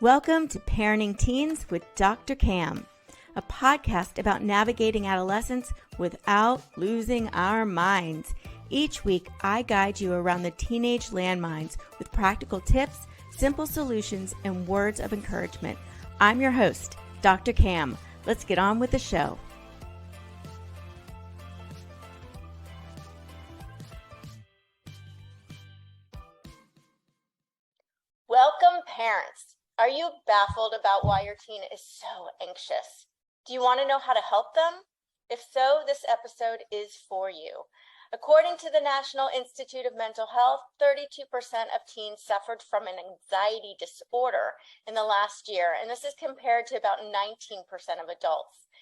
Welcome to Parenting Teens with Dr. Cam, a podcast about navigating adolescence without losing our minds. Each week, I guide you around the teenage landmines with practical tips, simple solutions, and words of encouragement. I'm your host, Dr. Cam. Let's get on with the show. Welcome, parents. Are you baffled about why your teen is so anxious? Do you want to know how to help them? If so, this episode is for you. According to the National Institute of Mental Health, 32% of teens suffered from an anxiety disorder in the last year, and this is compared to about 19% of adults.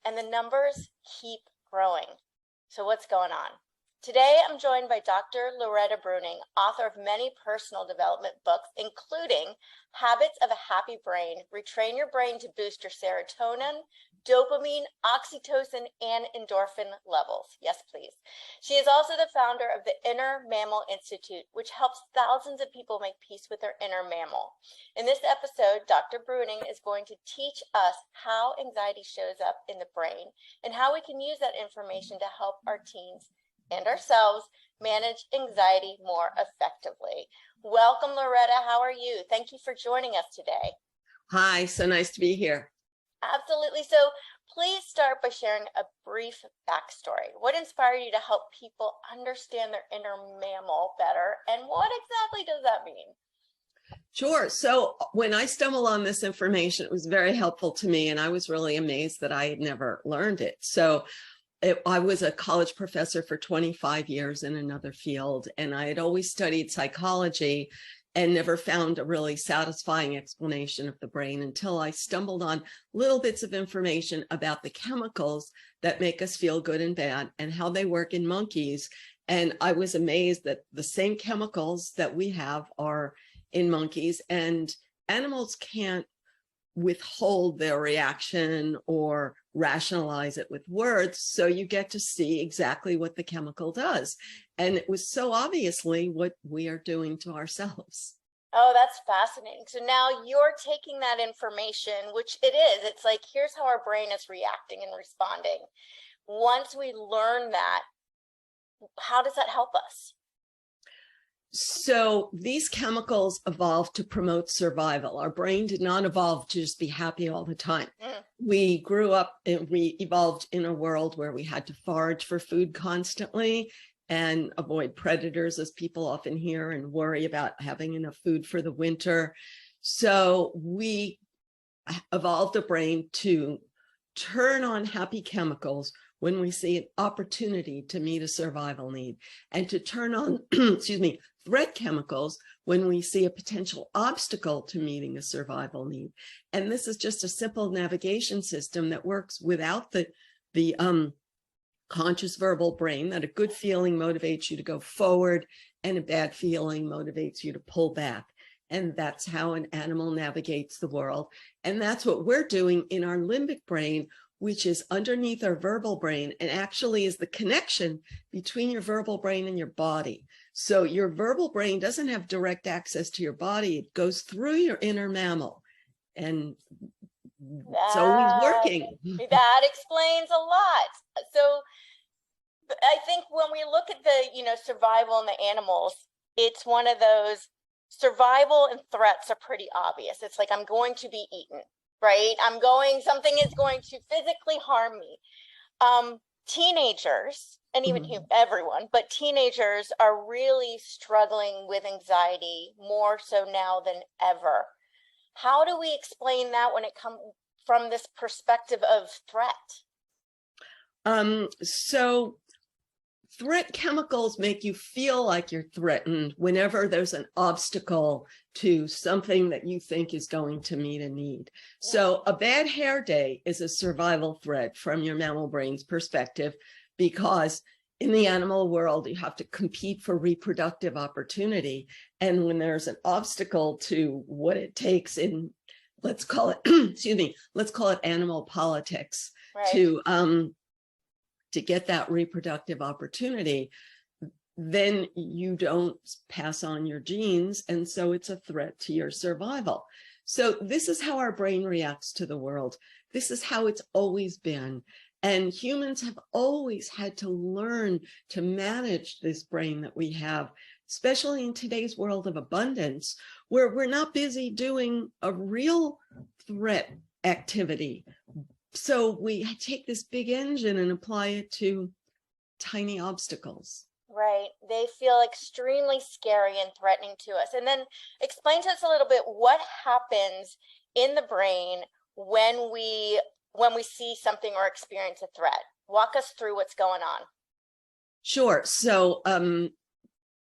And the numbers keep growing. So what's going on? Today, I'm joined by Dr. Loretta Breuning, author of many personal development books, including Habits of a Happy Brain, Retrain Your Brain to Boost Your Serotonin, Dopamine, Oxytocin, and Endorphin Levels. Yes, please. She is also the founder of the Inner Mammal Institute, which helps thousands of people make peace with their inner mammal. In this episode, Dr. Breuning is going to teach us how anxiety shows up in the brain and how we can use that information to help our teens and ourselves manage anxiety more effectively. Welcome, Loretta. How are you? Thank you for joining us today. Hi, so nice to be here. Absolutely. So please start by sharing a brief backstory. What inspired you to help people understand their inner mammal better, and what exactly does that mean? Sure. So when I stumbled on this information, it was very helpful to me, and I was really amazed that I had never learned it. I was a college professor for 25 years in another field, and I had always studied psychology and never found a really satisfying explanation of the brain until I stumbled on little bits of information about the chemicals that make us feel good and bad and how they work in monkeys. And I was amazed that the same chemicals that we have are in monkeys, and animals can't withhold their reaction or rationalize it with words, so you get to see exactly what the chemical does. And it was so obviously what we are doing to ourselves. Oh, that's fascinating. So now you're taking that information, which it is, it's like, here's how our brain is reacting and responding. Once we learn that, how does that help us? So these chemicals evolved to promote survival. Our brain did not evolve to just be happy all the time. We grew up and we evolved in a world where we had to forage for food constantly and avoid predators, as people often hear, and worry about having enough food for the winter. So we evolved a brain to turn on happy chemicals when we see an opportunity to meet a survival need, and to turn on, threat chemicals when we see a potential obstacle to meeting a survival need. And this is just a simple navigation system that works without the conscious verbal brain, that a good feeling motivates you to go forward and a bad feeling motivates you to pull back. And that's how an animal navigates the world. And that's what we're doing in our limbic brain, which is underneath our verbal brain and actually is the connection between your verbal brain and your body. So your verbal brain doesn't have direct access to your body. It goes through your inner mammal. And it's always working. That explains a lot. So I think when we look at the, survival in the animals, it's one of those, survival and threats are pretty obvious. It's like, I'm going to be eaten. Right? Something is going to physically harm me. Teenagers, and even everyone, but teenagers are really struggling with anxiety more so now than ever. How do we explain that when it comes from this perspective of threat? So threat chemicals make you feel like you're threatened whenever there's an obstacle to something that you think is going to meet a need. So a bad hair day is a survival threat from your mammal brain's perspective, because in the animal world, you have to compete for reproductive opportunity. And when there's an obstacle to what it takes in, let's call it animal politics, right, to get that reproductive opportunity, then you don't pass on your genes. And so it's a threat to your survival. So this is how our brain reacts to the world. This is how it's always been. And humans have always had to learn to manage this brain that we have, especially in today's world of abundance, where we're not busy doing a real threat activity. So we take this big engine and apply it to tiny obstacles. Right. They feel extremely scary and threatening to us. And then explain to us a little bit what happens in the brain when we see something or experience a threat. Walk us through what's going on. Sure. So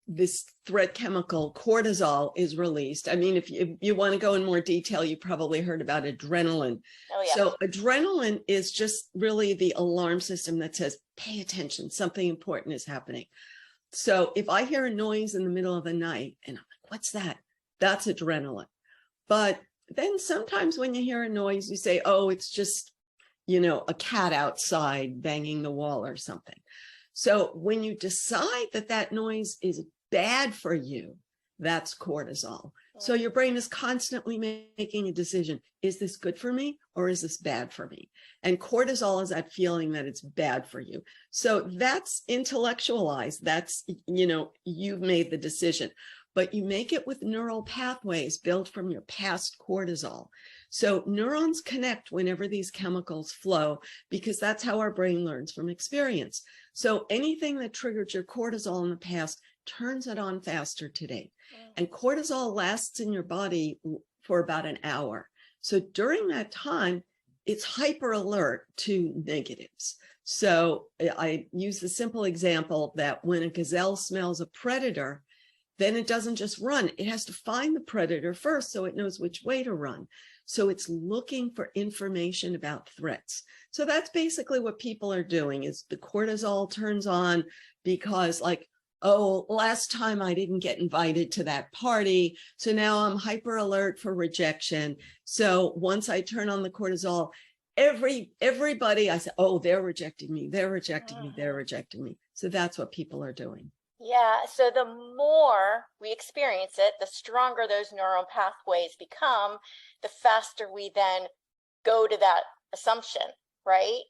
this threat chemical cortisol is released. I mean, if you want to go in more detail, you probably heard about adrenaline. Oh, yeah. So adrenaline is just really the alarm system that says, pay attention, something important is happening. So if I hear a noise in the middle of the night and I'm like, what's that? That's adrenaline. But then sometimes when you hear a noise, you say, oh, it's just, a cat outside banging the wall or something. So when you decide that that noise is bad for you, that's cortisol. So your brain is constantly making a decision. Is this good for me or is this bad for me? And cortisol is that feeling that it's bad for you. So that's intellectualized. That's, you've made the decision, but you make it with neural pathways built from your past cortisol. So neurons connect whenever these chemicals flow, because that's how our brain learns from experience. So anything that triggered your cortisol in the past turns it on faster today. And cortisol lasts in your body for about an hour. So during that time, it's hyper alert to negatives. So I use the simple example that when a gazelle smells a predator, then it doesn't just run. It has to find the predator first so it knows which way to run. So it's looking for information about threats. So that's basically what people are doing, is the cortisol turns on because, like, oh, last time I didn't get invited to that party, so now I'm hyper alert for rejection. So once I turn on the cortisol, everybody, I say, oh, they're rejecting me, they're rejecting me, they're rejecting me. So that's what people are doing. Yeah, so the more we experience it, the stronger those neural pathways become, the faster we then go to that assumption, right?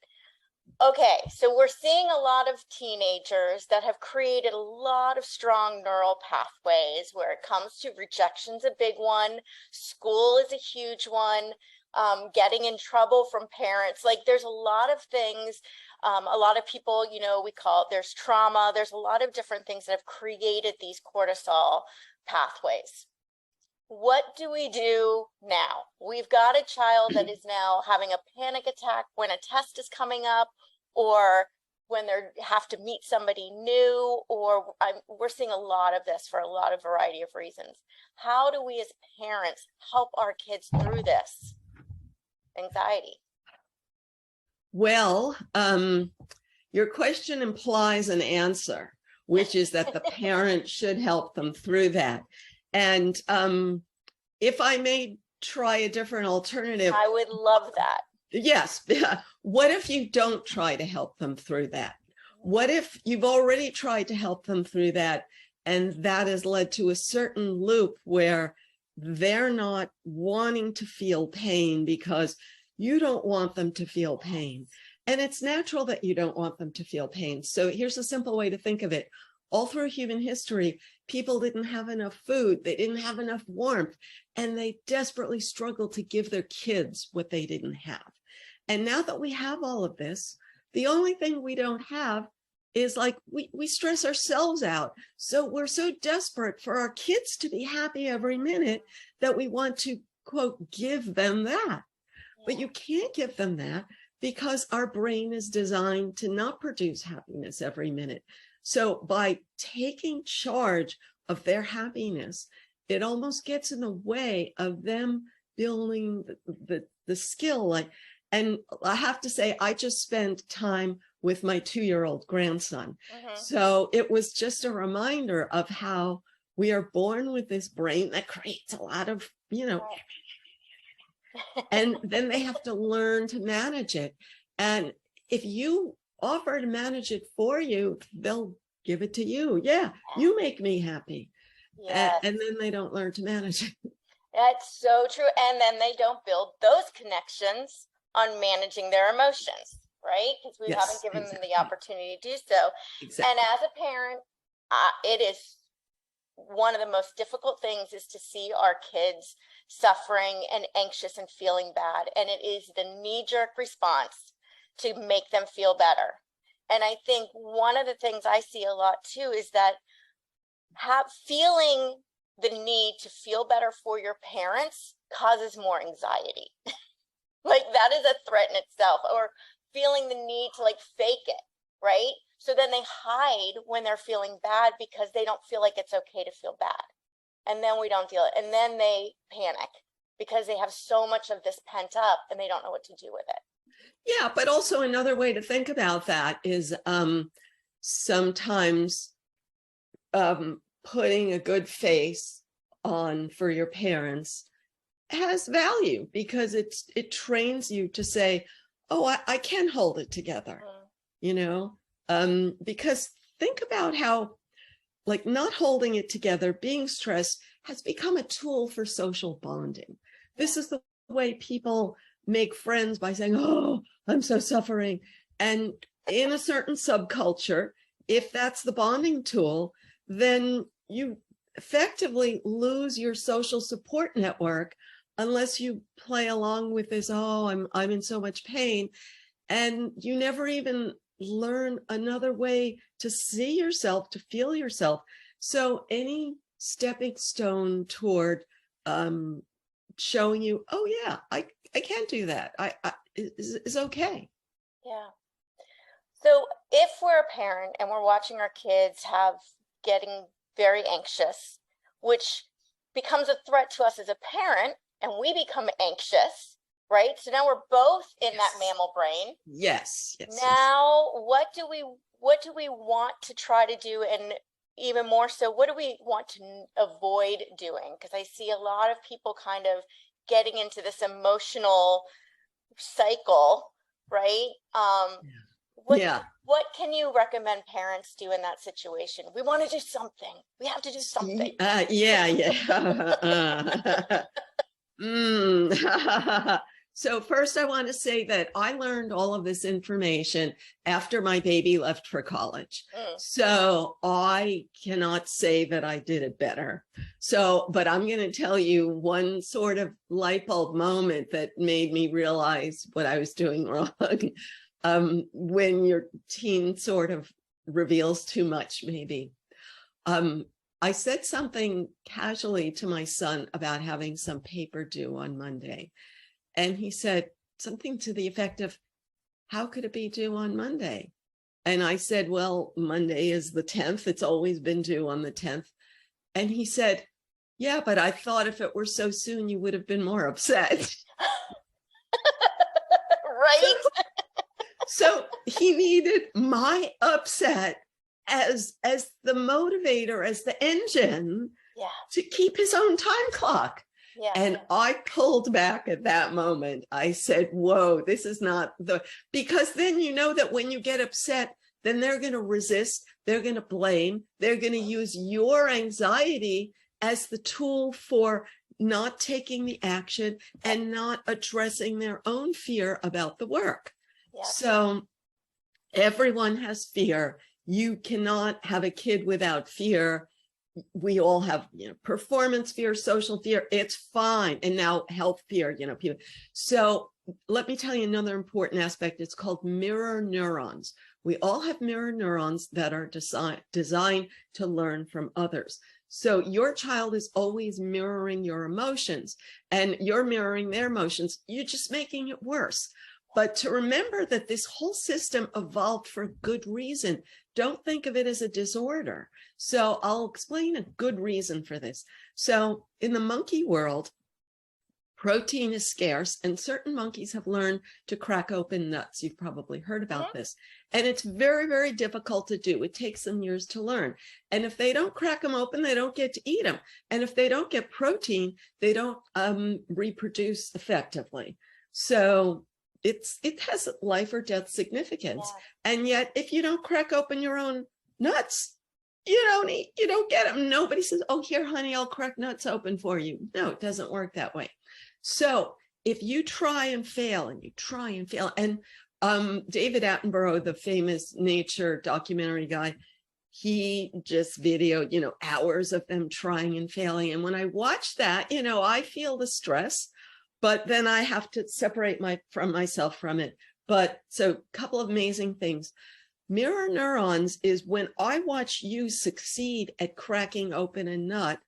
Okay, so we're seeing a lot of teenagers that have created a lot of strong neural pathways where it comes to rejection's a big one, school is a huge one, getting in trouble from parents. Like, there's a lot of things, a lot of people, we call it, there's trauma, there's a lot of different things that have created these cortisol pathways. What do we do now? We've got a child that is now having a panic attack when a test is coming up, or when they have to meet somebody new, or we're seeing a lot of this for a lot of variety of reasons. How do we as parents help our kids through this anxiety? Well, your question implies an answer, which is that the parent should help them through that. And if I may try a different alternative. I would love that. Yes. What if you don't try to help them through that? What if you've already tried to help them through that, and that has led to a certain loop where they're not wanting to feel pain because you don't want them to feel pain. And it's natural that you don't want them to feel pain. So here's a simple way to think of it. All through human history, people didn't have enough food, they didn't have enough warmth, and they desperately struggled to give their kids what they didn't have. And now that we have all of this, the only thing we don't have is, like, we stress ourselves out. So we're so desperate for our kids to be happy every minute that we want to, quote, give them that. But you can't give them that because our brain is designed to not produce happiness every minute. So by taking charge of their happiness, it almost gets in the way of them building the skill. And I have to say, I just spent time with my 2-year-old grandson. So it was just a reminder of how we are born with this brain that creates a lot of, and then they have to learn to manage it. And if you offer to manage it for you, they'll give it to you. Yeah, you make me happy. Yes. And then they don't learn to manage it. That's so true. And then they don't build those connections on managing their emotions, right? Because we haven't Yes, given them the exactly. opportunity to do so. And Exactly. as a parent, it is one of the most difficult things is to see our kids suffering and anxious and feeling bad. And it is the knee-jerk response to make them feel better. And I think one of the things I see a lot too is that feeling the need to feel better for your parents causes more anxiety. Like that is a threat in itself, or feeling the need to like fake it, right? So then they hide when they're feeling bad because they don't feel like it's okay to feel bad. And then we don't deal it. And then they panic because they have so much of this pent up and they don't know what to do with it. Yeah, but also another way to think about that is sometimes putting a good face on for your parents has value because it trains you to say, oh, I can hold it together, you know, because think about how like not holding it together, being stressed has become a tool for social bonding. This is the way people make friends by saying, oh, I'm so suffering. And in a certain subculture, if that's the bonding tool, then you effectively lose your social support network unless you play along with this, oh, I'm in so much pain. And you never even learn another way to see yourself, to feel yourself. So any stepping stone toward showing you, oh yeah, I can do that, is okay. Yeah. So if we're a parent and we're watching our kids getting very anxious, which becomes a threat to us as a parent, and we become anxious, right? So now we're both in that mammal brain. Yes, yes. Now, what do we want to try to do, and even more so, what do we want to avoid doing? Because I see a lot of people kind of getting into this emotional cycle, right? What can you recommend parents do in that situation? We want to do something. We have to do something. So first I want to say that I learned all of this information after my baby left for college. So I cannot say that I did it better. So, but I'm going to tell you one sort of light bulb moment that made me realize what I was doing wrong. When your teen sort of reveals too much, maybe. I said something casually to my son about having some paper due on Monday. And he said something to the effect of, how could it be due on Monday? And I said, well, Monday is the 10th. It's always been due on the 10th. And he said, yeah, but I thought if it were so soon, you would have been more upset. Right? So he needed my upset as the motivator, as the engine to keep his own time clock. And I pulled back at that moment. I said, whoa, this is not because then you know that when you get upset, then they're going to resist, they're going to blame, they're going to use your anxiety as the tool for not taking the action and not addressing their own fear about the work. So everyone has fear. You cannot have a kid without fear. We all have, performance fear, social fear. It's fine. And now health fear, people. So let me tell you another important aspect. It's called mirror neurons. We all have mirror neurons that are designed to learn from others. So your child is always mirroring your emotions and you're mirroring their emotions. You're just making it worse. But to remember that this whole system evolved for a good reason. Don't think of it as a disorder. So I'll explain a good reason for this. So in the monkey world, protein is scarce and certain monkeys have learned to crack open nuts. You've probably heard about this. And it's very, very difficult to do. It takes them years to learn. And if they don't crack them open, they don't get to eat them. And if they don't get protein, they don't reproduce effectively. So it has life or death significance. And yet, if you don't crack open your own nuts, you don't get them. Nobody says, oh, here, honey, I'll crack nuts open for you. No, it doesn't work that way. So if you try and fail and you try and fail, and David Attenborough, the famous nature documentary guy, he just videoed, hours of them trying and failing. And when I watch that, I feel the stress, but then I have to separate myself from it. But so a couple of amazing things. Mirror neurons is when I watch you succeed at cracking open a nut,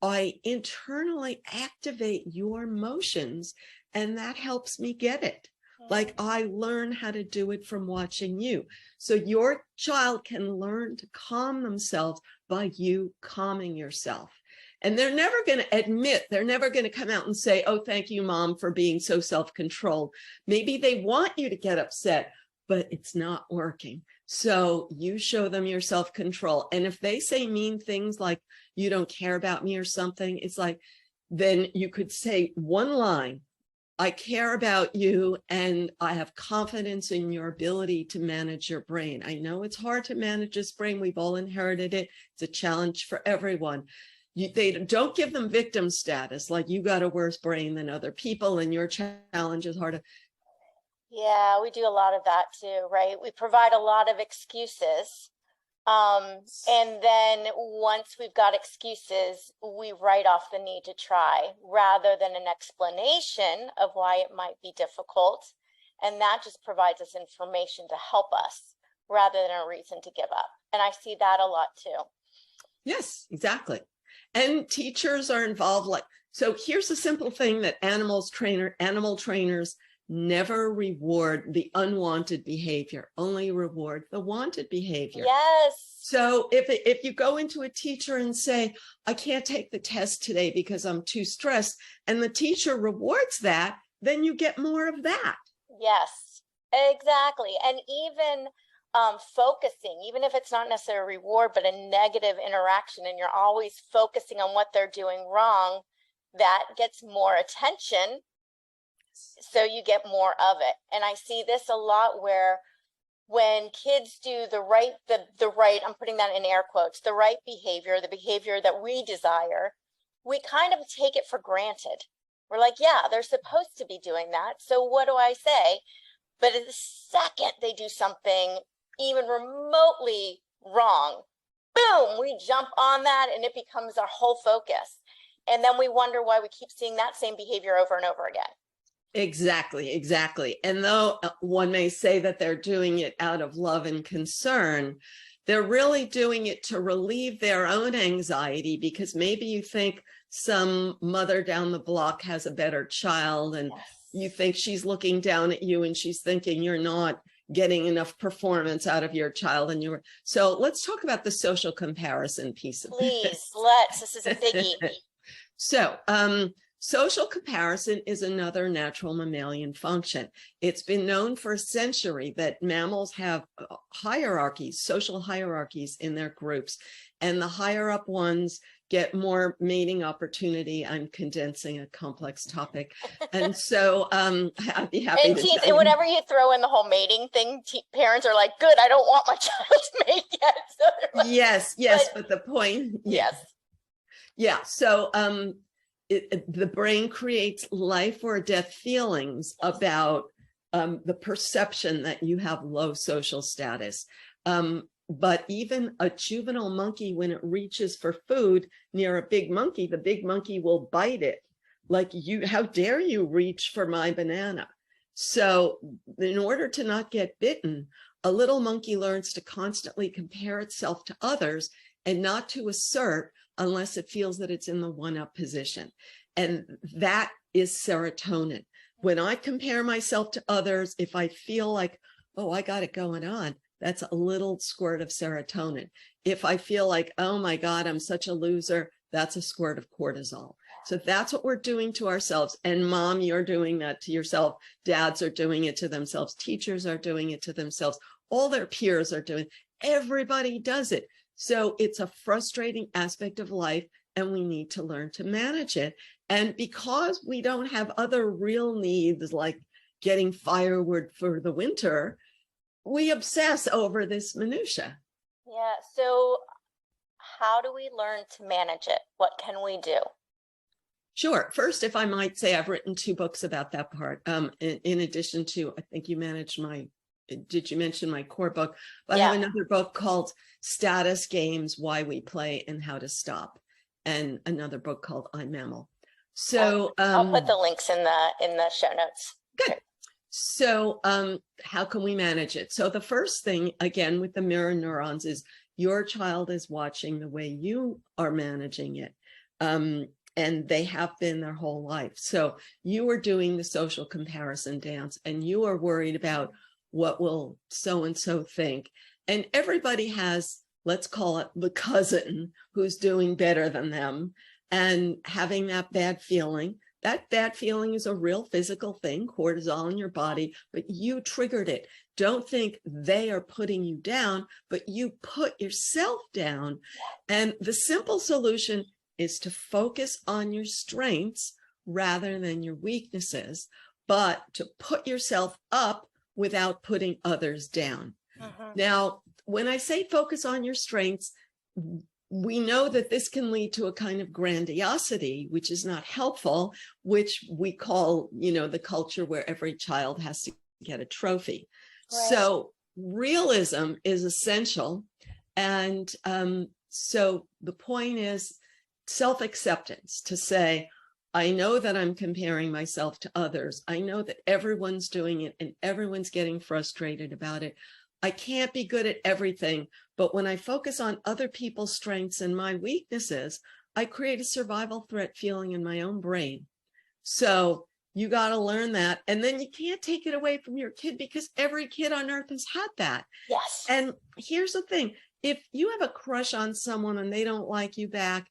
I internally activate your emotions, and that helps me get it. Like I learn how to do it from watching you. So your child can learn to calm themselves by you calming yourself. And they're never going to admit, they're never going to come out and say, oh, thank you, Mom, for being so self-controlled. Maybe they want you to get upset, but it's not working. So you show them your self-control. And if they say mean things like, you don't care about me or something, it's like, then you could say one line, I care about you and I have confidence in your ability to manage your brain. I know it's hard to manage this brain. We've all inherited it. It's a challenge for everyone. They don't give them victim status, like you got a worse brain than other people and your challenge is harder. Yeah, we do a lot of that too, right? We provide a lot of excuses. And then once we've got excuses, we write off the need to try rather than an explanation of why it might be difficult. And that just provides us information to help us rather than a reason to give up. And I see that a lot too. Yes, exactly. And teachers are involved. So here's a simple thing that animal trainers never reward the unwanted behavior, only reward the wanted behavior. Yes. So if you go into a teacher and say, I can't take the test today because I'm too stressed, and the teacher rewards that, then you get more of that. Yes, exactly. And even focusing, even if it's not necessarily a reward, but a negative interaction, and you're always focusing on what they're doing wrong, that gets more attention. So you get more of it. And I see this a lot where when kids do the right, I'm putting that in air quotes, the right behavior, the behavior that we desire, we kind of take it for granted. We're like, yeah, they're supposed to be doing that. So what do I say? But the second they do something even remotely wrong, boom, we jump on that and it becomes our whole focus. And then we wonder why we keep seeing that same behavior over and over again. Exactly. And though one may say that they're doing it out of love and concern, they're really doing it to relieve their own anxiety, because maybe you think some mother down the block has a better child, and you think she's looking down at you and she's thinking you're not getting enough performance out of your child. And so let's talk about the social comparison piece of this. This is a biggie. So, social comparison is another natural mammalian function. It's been known for a century that mammals have hierarchies, social hierarchies in their groups, and the higher up ones get more mating opportunity. I'm condensing a complex topic. And so I'd be happy to and whenever you throw in the whole mating thing, parents are like, good, I don't want my child to mate yet. So yes, but the point, yes. Yeah, so the brain creates life or death feelings about the perception that you have low social status. But even a juvenile monkey, when it reaches for food near a big monkey, the big monkey will bite it. Like, how dare you reach for my banana? So in order to not get bitten, a little monkey learns to constantly compare itself to others and not to assert unless it feels that it's in the one-up position. And that is serotonin. When I compare myself to others, if I feel like, oh, I got it going on, that's a little squirt of serotonin. If I feel like, oh my God, I'm such a loser, that's a squirt of cortisol. So that's what we're doing to ourselves. And Mom, you're doing that to yourself. Dads are doing it to themselves. Teachers are doing it to themselves. All their peers are doing it. Everybody does it. So it's a frustrating aspect of life, and we need to learn to manage it. And because we don't have other real needs like getting firewood for the winter, we obsess over this minutia. Yeah. So how do we learn to manage it? What can we do? Sure. First, if I might say, I've written 2 books about that part. In addition to, I think did you mention my core book? But I have another book called Status Games, Why We Play and How to Stop, and another book called I'm Mammal. So I'll put the links in the show notes. Good. So how can we manage it? So the first thing, again, with the mirror neurons is your child is watching the way you are managing it. And they have been their whole life. So you are doing the social comparison dance and you are worried about what will so-and-so think. And everybody has, let's call it the cousin who's doing better than them, and having that bad feeling. That bad feeling is a real physical thing, cortisol in your body, but you triggered it. Don't think they are putting you down, but you put yourself down. And the simple solution is to focus on your strengths rather than your weaknesses, but to put yourself up without putting others down. Now, when I say focus on your strengths, we know that this can lead to a kind of grandiosity, which is not helpful, which we call, the culture where every child has to get a trophy. Right. So realism is essential. And so the point is self-acceptance, to say, I know that I'm comparing myself to others. I know that everyone's doing it and everyone's getting frustrated about it. I can't be good at everything, but when I focus on other people's strengths and my weaknesses, I create a survival threat feeling in my own brain. So you got to learn that. And then you can't take it away from your kid, because every kid on earth has had that. Yes. And here's the thing. If you have a crush on someone and they don't like you back,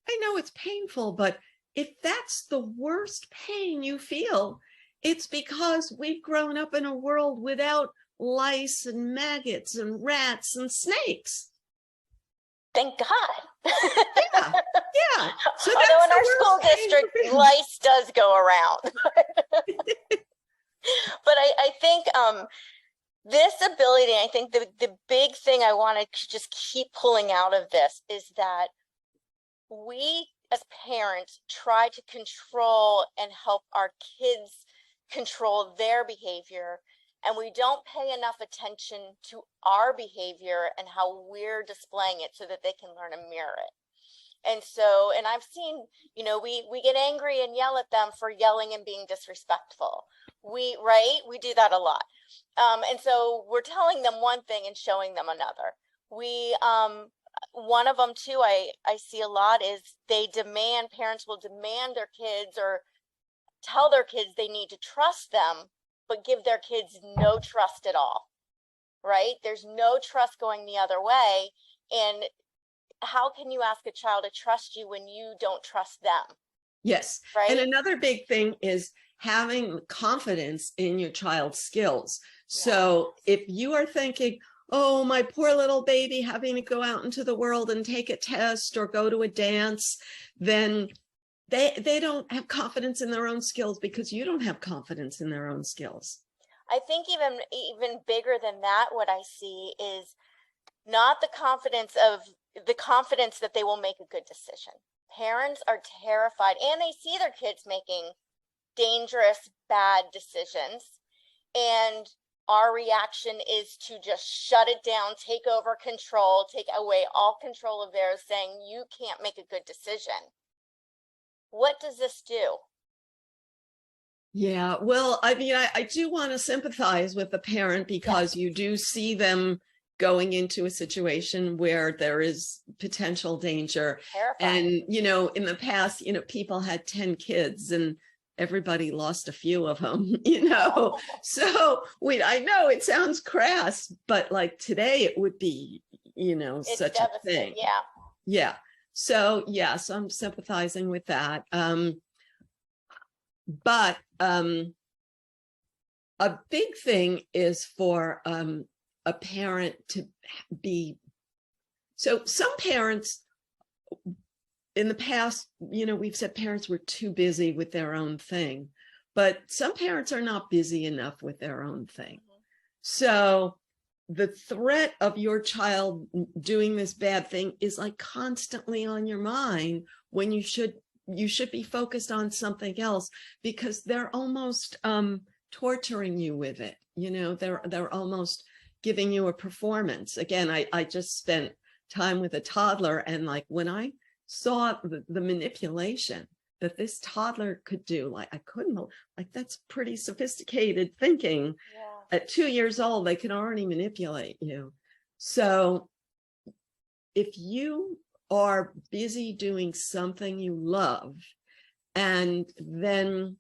I know it's painful, but if that's the worst pain you feel, it's because we've grown up in a world without lice and maggots and rats and snakes. Thank God. Yeah. So although in our school district, lice does go around. But I think this ability, I think the big thing I want to just keep pulling out of this is that we as parents try to control and help our kids control their behavior, and we don't pay enough attention to our behavior and how we're displaying it so that they can learn to mirror it. And so, and I've seen, we get angry and yell at them for yelling and being disrespectful. We do that a lot. And so we're telling them one thing and showing them another. One of them too, I see a lot is parents will demand their kids or tell their kids they need to trust them, but give their kids no trust at all, right? There's no trust going the other way. And how can you ask a child to trust you when you don't trust them? Yes. Right. And another big thing is having confidence in your child's skills. So if you are thinking, oh, my poor little baby having to go out into the world and take a test or go to a dance, then they don't have confidence in their own skills because you don't have confidence in their own skills. I think even bigger than that, what I see is not the confidence that they will make a good decision. Parents are terrified, and they see their kids making dangerous, bad decisions. And our reaction is to just shut it down, take over control, take away all control of theirs, saying, you can't make a good decision. What does this do? Yeah, well, I mean, I do want to sympathize with the parent, because you do see them going into a situation where there is potential danger. Terrifying. And, in the past, people had 10 kids and everybody lost a few of them, So I know it sounds crass, but like today it would be, it's such a thing. Yeah. Yeah. So yes, I'm sympathizing with that. But a big thing is for a parent to be, so some parents in the past, we've said parents were too busy with their own thing, but some parents are not busy enough with their own thing. So the threat of your child doing this bad thing is like constantly on your mind, when you should be focused on something else, because they're almost torturing you with it. You know, they're almost giving you a performance. Again, I just spent time with a toddler, and like when I saw the manipulation that this toddler could do, like I couldn't, like that's pretty sophisticated thinking. Yeah. At 2 years old, they can already manipulate you. So if you are busy doing something you love, and then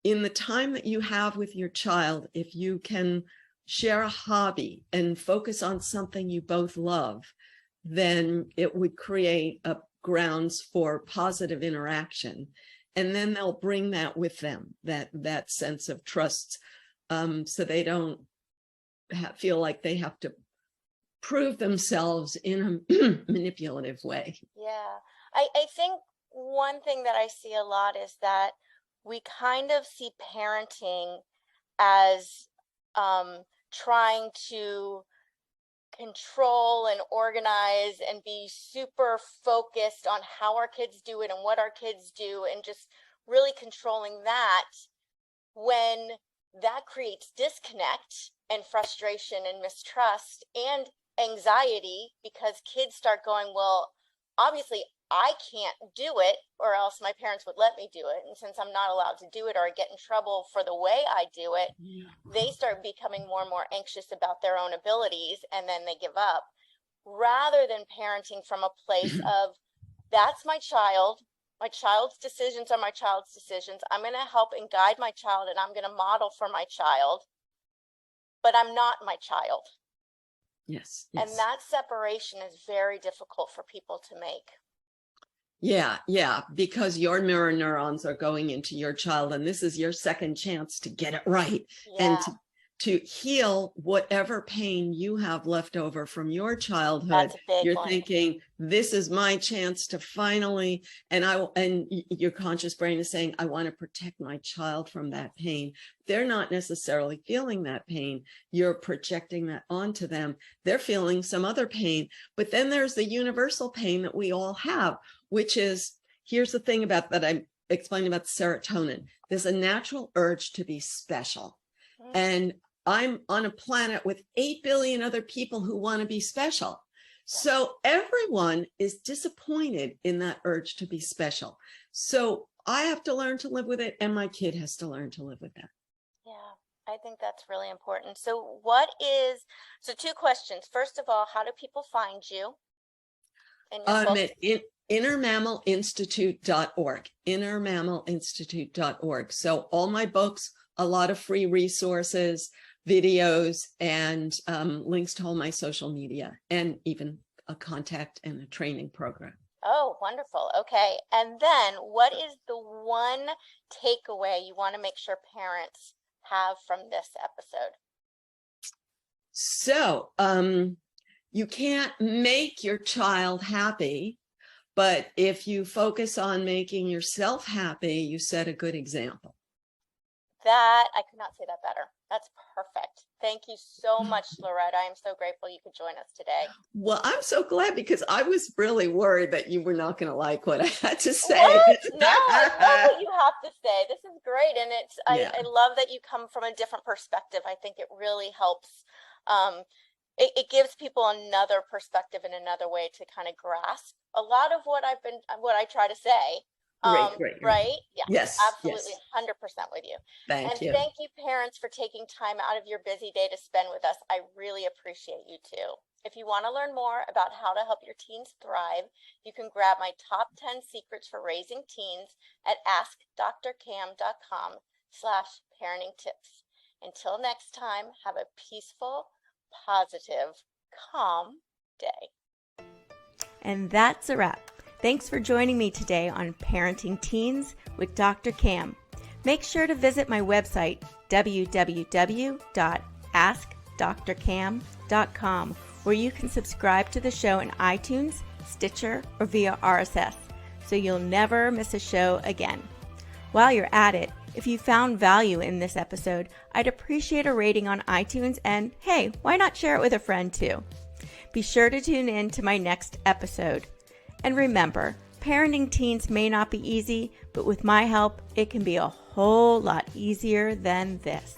in the time that you have with your child, if you can share a hobby and focus on something you both love, then it would create a grounds for positive interaction. And then they'll bring that with them, that sense of trust, so they don't feel like they have to prove themselves in a manipulative way. Yeah. I think one thing that I see a lot is that we kind of see parenting as trying to control and organize and be super focused on how our kids do it and what our kids do, and just really controlling that, when that creates disconnect and frustration and mistrust and anxiety, because kids start going, well, obviously I can't do it, or else my parents would let me do it. And since I'm not allowed to do it, or I get in trouble for the way I do it, they start becoming more and more anxious about their own abilities, and then they give up, rather than parenting from a place of, that's my child. My child's decisions are my child's decisions. I'm going to help and guide my child, and I'm going to model for my child, but I'm not my child. Yes. And that separation is very difficult for people to make. Yeah, because your mirror neurons are going into your child, and this is your second chance to get it right. Yeah. And to heal whatever pain you have left over from your childhood. That's a big You're one. thinking, this is my chance to finally, and your conscious brain is saying, I want to protect my child from that pain. They're not necessarily feeling that pain. You're projecting that onto them. They're feeling some other pain. But then there's the universal pain that we all have, which is, here's the thing about that I'm explaining about serotonin. There's a natural urge to be special. And I'm on a planet with 8 billion other people who want to be special. So everyone is disappointed in that urge to be special. So I have to learn to live with it, and my kid has to learn to live with that. Yeah, I think that's really important. So so 2 questions. First of all, how do people find you? At innermammalinstitute.org, innermammalinstitute.org. So all my books, a lot of free resources, videos, and links to all my social media, and even a contact and a training program. Oh, wonderful. Okay. And then what is the one takeaway you want to make sure parents have from this episode? So you can't make your child happy, but if you focus on making yourself happy, you set a good example. That, I could not say that better. That's perfect. Thank you so much, Loretta. I'm so grateful you could join us today. Well, I'm so glad, because I was really worried that you were not going to like what I had to say. What? No, I love what you have to say. This is great. And I love that you come from a different perspective. I think it really helps. It gives people another perspective and another way to kind of grasp a lot of what I try to say. Great. Right? Yeah. Yes. Absolutely. Yes. 100% with you. Thank you. Thank you, parents, for taking time out of your busy day to spend with us. I really appreciate you too. If you want to learn more about how to help your teens thrive, you can grab my top 10 secrets for raising teens at askdrcam.com/parenting-tips. Until next time, have a peaceful, positive, calm day. And that's a wrap. Thanks for joining me today on Parenting Teens with Dr. Cam. Make sure to visit my website, www.askdrcam.com, where you can subscribe to the show in iTunes, Stitcher, or via RSS, so you'll never miss a show again. While you're at it, If you found value in this episode, I'd appreciate a rating on iTunes, and hey, why not share it with a friend too? Be sure to tune in to my next episode. And remember, parenting teens may not be easy, but with my help, it can be a whole lot easier than this.